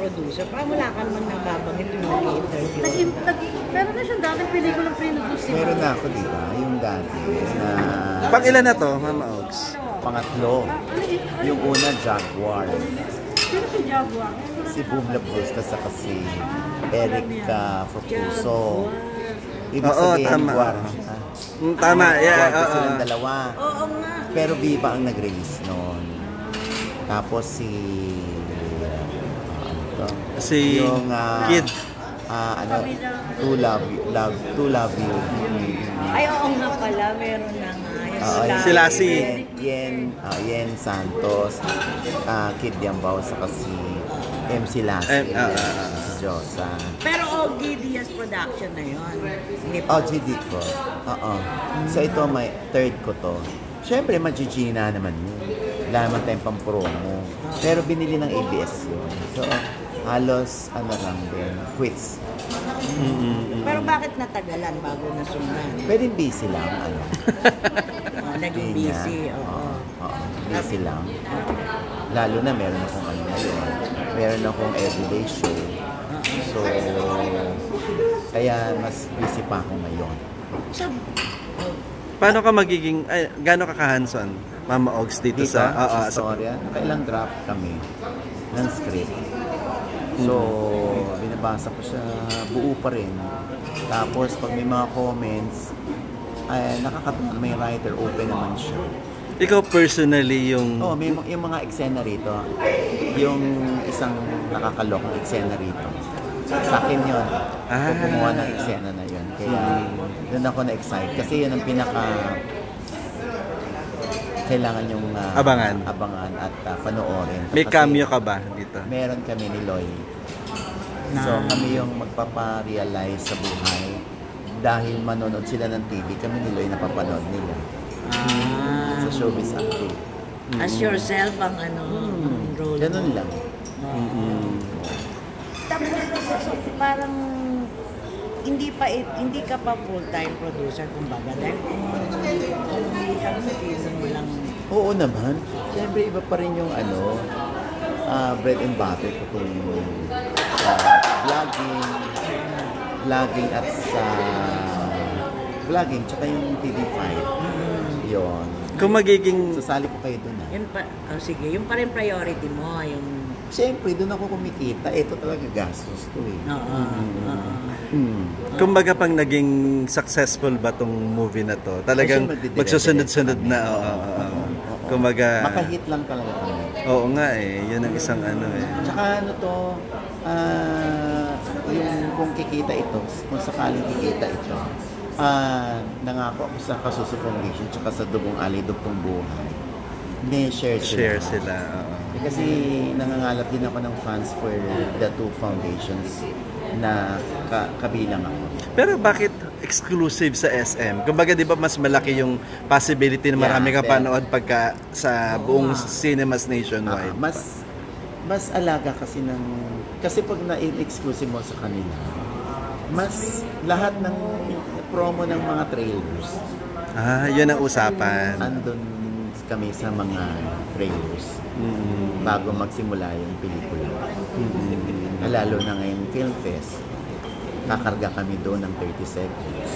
producer. Parang wala ka naman nababanggit yung nag-i-interview. Meron na siyang dating pelikulang produce. Meron na ako, di ba? Yung dati na... Pang ilan na to, Mama Oaks? Pangatlo. Yung una, Jaguar. Sino si Jaguar? Si Boom Labros kasi Eric Fructuoso. Ibig sabihin, tama. Jaguar. Tama, yeah. Silang dalawa. Oo nga. Pero Viva ang nag-release noon. Tapos si yung Kid. To Love You. Ay, oo nga pala. Meron na nga. Sila si Yen Santos, Kid Yambao, saka si MC Lassie, si Josa. Pero OG Diaz production na yun. OG ko. Oo. So ito, may third ko to. Siyempre, magigina naman yun. Wala naman tayong pang-promo. Pero binili ng ABS yun. So, halos, lang din, quits. Pero bakit natagalan bago nasundan? Pwedeng busy lang, Naging busy, oo. Busy lang. Lalo na meron akong ngayon. Meron akong everyday show. So, kaya mas busy pa ako ngayon. Paano ka magiging, gaano ka ka-hands-on, Mama Oaks, dito sa storya? Nakailang draft kami ng script. So, binabasa ko siya, buo pa rin. Tapos, pag may mga comments, nakakatawa, may writer, open naman siya. Ikaw personally yung... may yung mga eksena rito. Yung isang nakakalokang eksena rito. Sa akin yun. Kung gumawa ng eksena na yun. Kaya, doon ako na-excite. Kasi yun ang kailangan yung abangan at panoorin. May cameo ka ba dito? Meron kami ni Loy. So kami yung magpapa-realize sa buhay. Dahil manonood sila ng TV, kami ni Loy napapanood nila. Sa showbiz acting. As yourself ang role. Ganun lang. Tapos, parang hindi ka pa full-time producer kumbaga dahil kung hindi ka season mo lang. Oo naman. Siyempre iba pa rin yung bread and butter ko kung vlogging at sa vlogging tsaka yung TV5. Yun. Kung magiging... Sasali ko kayo dun Sige, yung pa rin priority mo, yung... Siyempre, doon ako kumikita. Ito talaga gastos to eh. Kumbaga pang naging successful ba tong movie na to? Talagang magsusunod-sunod na. Kumbaga... Makahit lang talaga kami. Oo nga yun ang isang Tsaka yung kung kikita ito, kung sakaling kikita ito, nangako ako sa Kasuso Foundation tsaka sa Dugong Ali, Dugtong Buhay. May share sila. Kasi nangangalap din ako ng funds for the two foundations na kabilang ako. Pero bakit exclusive sa SM? Kumbaga di ba mas malaki yung possibility na marami kang panood pagka sa buong cinemas nationwide? Mas alaga kasi kasi pag na-exclusive mo sa kanila, mas lahat ng promo ng mga trailers. Yun ang usapan. Andun kami sa mga trailers bago magsimula yung pelikula. Lalo na ngayon Film Fest, kakarga kami doon ng 30 seconds.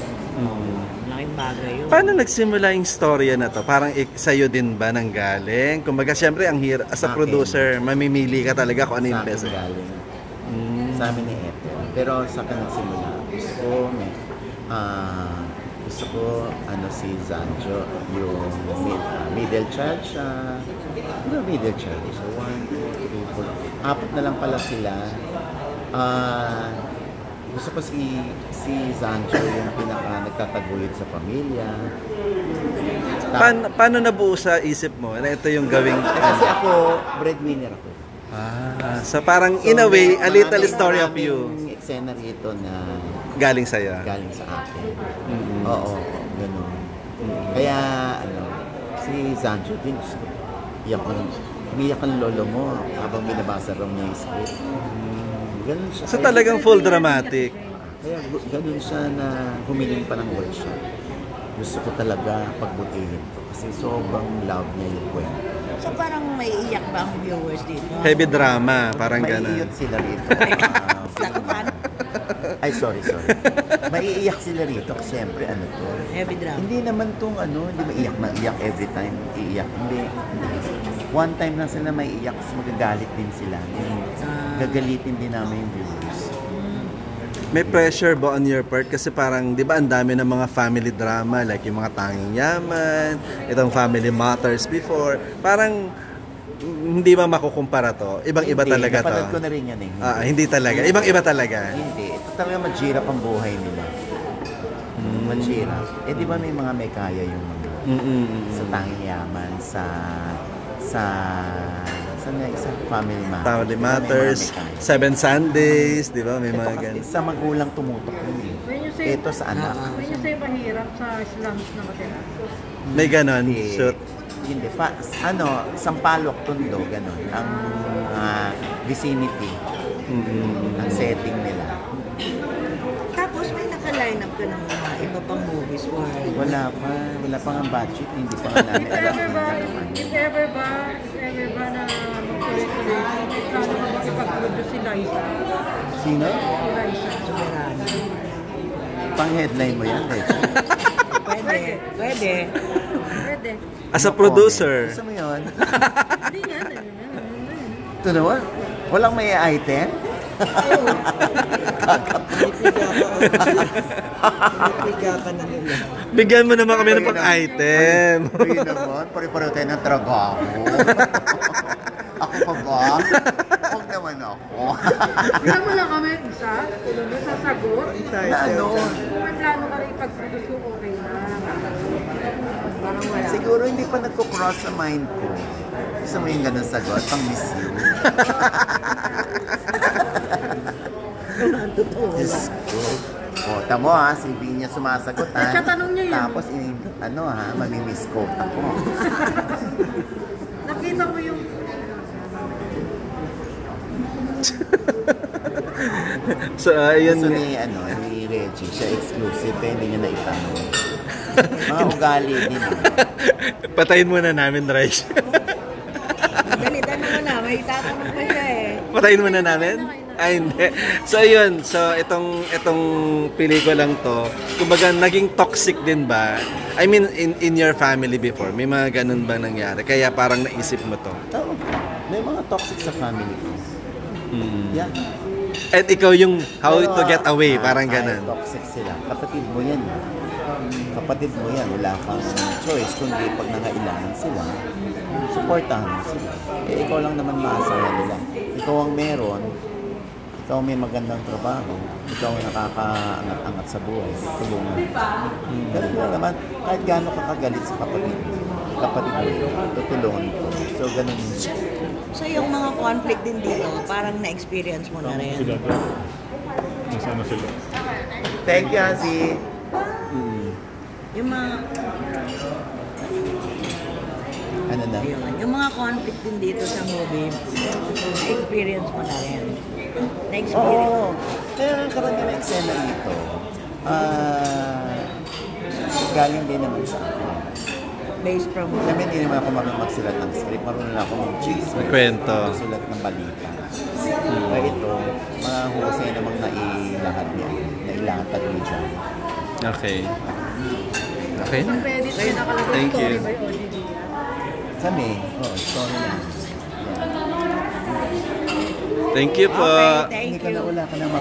Laking bagay yun. Paano nagsimula yung storya na to? Parang sa'yo din ba nang galing? Kumbaga siyempre ang as a producer, mamimili ka talaga kung ano yung best. Sa akin galing. Sa amin ni Ethel. Pero sa akin nagsimula. Gusto ko si Zanjo, yung middle child siya. Middle child. So 1, 2, 3, 4. 4 na lang pala sila. Gusto ko si Zanjo yung pinaka nagtataguyod sa pamilya. Paano nabuo sa isip mo na ito yung gawing... Kasi ako, breadwinner ako. So parang in a way, a little story of you. Maraming eksena rito na galing sa'yo. Galing sa akin. Oo, ganun. Kaya, si Zanjo din, umiyak ang lolo mo habang binabasa raw niya yung script. Ganun siya. So talagang full dramatic. Kaya ganun siya na humiling pa ng workshop. Gusto ko talaga pagbutihin to kasi sobrang love niya yung kwento. So parang may iyak ba ang viewers dito? Heavy drama, parang gano'n. Maiiyot sila rito. Sakpan? Ay, sorry. Maiiyak sila rito kasi siyempre ano to. Heavy drama. Hindi naman tong ano, hindi maiiyak every time. Iiyak. Hindi. One time lang sila maiiyak, tapos magagalit din sila. Gagalitin din namin yung viewers. May pressure ba on your part? Kasi parang, di ba, ang dami ng mga family drama, like yung mga Tanging Yaman, itong Family Matters before. Parang, hindi ba makukumpara to? Ibang-iba talaga to. Napanood ko na rin yan eh. Hindi talaga. Ibang-iba talaga. Hindi. Ito talaga maghirap ang buhay nila. Maghirap. Eh di ba may mga may kaya yung mga sa Tanging Yaman, sa Family Matters. Family Matters, Seven Sundays, di ba? May Ito mga kasi ganun. sa magulang tumutok yun eh. When you say, Ito sa anak. when you say mahirap sa slums na matira. May ganon, Hindi. shoot. Hindi pa. Sampalok, Tondo, ganun. Ang vicinity. Ang setting nila. Tapos may naka-line up ka ng mga iba pang movies or Wala pa ang budget. Hindi pa nga namin alam kung ano. If ever ba na magtuloy-tuloy, plano ba makipag-produce si Liza? Sino? Si Liza. soberano. Pang-headline mo yan, Reggie. Pwede. Pwede. As a producer. Gusto mo yun? Hindi yan. Ito naman. Walang may item? Pinipiga ka na nila. Bigyan mo naman kami ng pang-item. Hindi naman. Pare-pareho tayo ng trabaho. Ako pa ba? Huwag naman ako. Bigyan mo lang kami isa, tulong mo sa sagot. Na ano? Kung may plano ka rin ipag-produce yung okay na. Parang wala. Siguro hindi pa nagko-cross sa mind ko. Gusto mo yung ganun sagot? Pang miss you. Diyos ko. O, tamo ha, si Vinya sumasagot ha. Siya tanong niya yun. Tapos, mamimiss ko ako. Nakita mo yung So, ayun. Gusto ni Reggie, siya exclusive, eh, hindi niya naitanong. Mga ugali din. Patayin muna namin, Raj. Dali, tanong mo na. May tatanong pa siya eh. Patayin muna namin? Ay, hindi. So, ayun. So, itong pelikulang to, kumbaga, naging toxic din ba? I mean, in your family before, may mga ganun ba nangyari? Kaya parang naisip mo to? Oo. May mga toxic sa family ko. Yeah. At ikaw yung how Pero, to get away, parang kahit ganun. toxic sila. Kapatid mo yan. Kapatid mo yan. Wala kang choice. Kundi pag nangailangan sila, supportahan mo sila. Eh, ikaw lang naman maasawa nila. Ikaw ang meron. Ikaw may magandang trabaho. Ikaw ang nakakaangat-angat sa buhay. Tulungan. Ganun lang naman. Kahit gaano ka kagalit sa kapatid mo, tutulungan ko. So, ganun yun. So yung mga conflict din dito, parang na-experience mo na rin. Nasaan na sila? Thank you, Hansi. Yung mga, Ano na? yung mga conflict din dito sa movie, na-experience mo na rin. Na-experience. Oo. Kaya ang karamihan na eksena dito, galing din naman sa akin. Based from Kami hindi naman ako marunong magsulat ng script, marunong lang ako mag-chismis. Kwento. Magsulat ng balita. Kaya ito, mga husay namang nailahat niya. Nailatag niya siya. Okay. Okay. pwede tayo nakalagay Thank story you. by OGD. Kami, story lang. Thank you po. Okay, thank Hindi ka na you. wala ka na